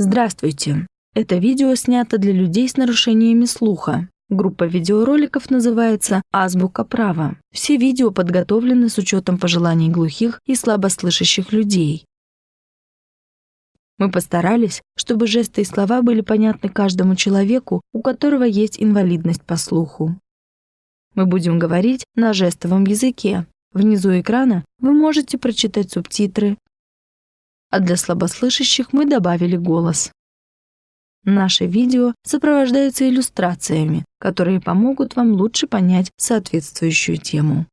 Здравствуйте! Это видео снято для людей с нарушениями слуха. Группа видеороликов называется «Азбука права». Все видео подготовлены с учетом пожеланий глухих и слабослышащих людей. Мы постарались, чтобы жесты и слова были понятны каждому человеку, у которого есть инвалидность по слуху. Мы будем говорить на жестовом языке. Внизу экрана вы можете прочитать субтитры, а для слабослышащих мы добавили голос. Наше видео сопровождается иллюстрациями, которые помогут вам лучше понять соответствующую тему.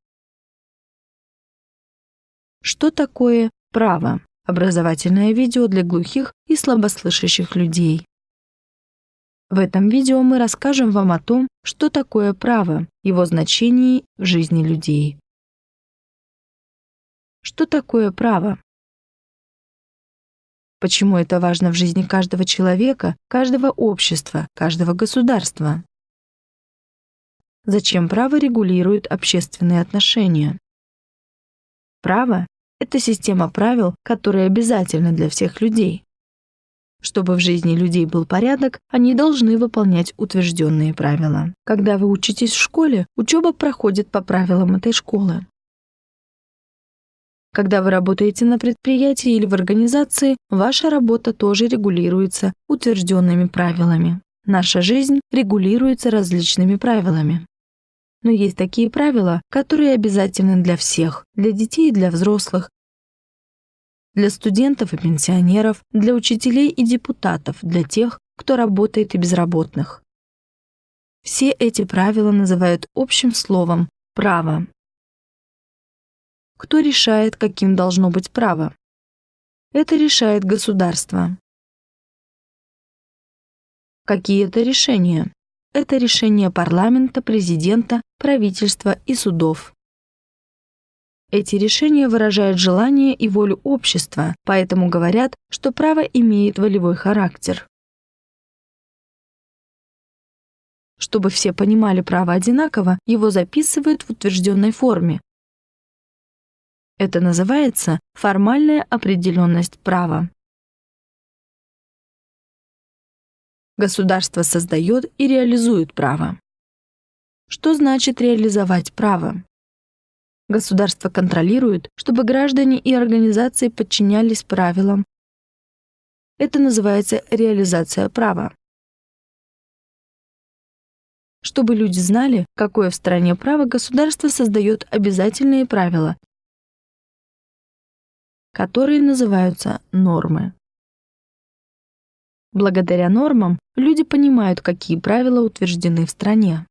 Что такое право? Образовательное видео для глухих и слабослышащих людей. В этом видео мы расскажем вам о том, что такое право, его значении в жизни людей. Что такое право? Почему это важно в жизни каждого человека, каждого общества, каждого государства? Зачем право регулирует общественные отношения? Право – это система правил, которые обязательны для всех людей. Чтобы в жизни людей был порядок, они должны выполнять утвержденные правила. Когда вы учитесь в школе, учеба проходит по правилам этой школы. Когда вы работаете на предприятии или в организации, ваша работа тоже регулируется утвержденными правилами. Наша жизнь регулируется различными правилами. Но есть такие правила, которые обязательны для всех, для детей и для взрослых, для студентов и пенсионеров, для учителей и депутатов, для тех, кто работает и безработных. Все эти правила называют общим словом «право». Кто решает, каким должно быть право? Это решает государство. Какие это решения? Это решения парламента, президента, правительства и судов. Эти решения выражают желание и волю общества, поэтому говорят, что право имеет волевой характер. Чтобы все понимали право одинаково, его записывают в утвержденной форме. Это называется формальная определенность права. Государство создает и реализует право. Что значит реализовать право? Государство контролирует, чтобы граждане и организации подчинялись правилам. Это называется реализация права. Чтобы люди знали, какое в стране право, государство создает обязательные правила, которые называются нормы. Благодаря нормам люди понимают, какие правила утверждены в стране.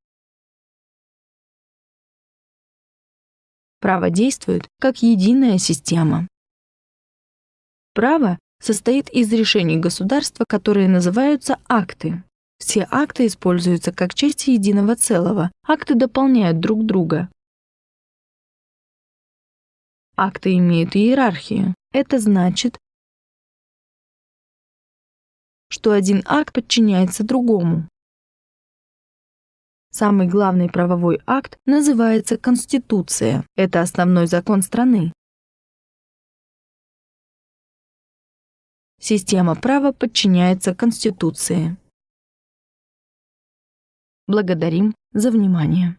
Право действует как единая система. Право состоит из решений государства, которые называются акты. Все акты используются как части единого целого. Акты дополняют друг друга. Акты имеют иерархию. Это значит, что один акт подчиняется другому. Самый главный правовой акт называется Конституция. Это основной закон страны. Система права подчиняется Конституции. Благодарим за внимание.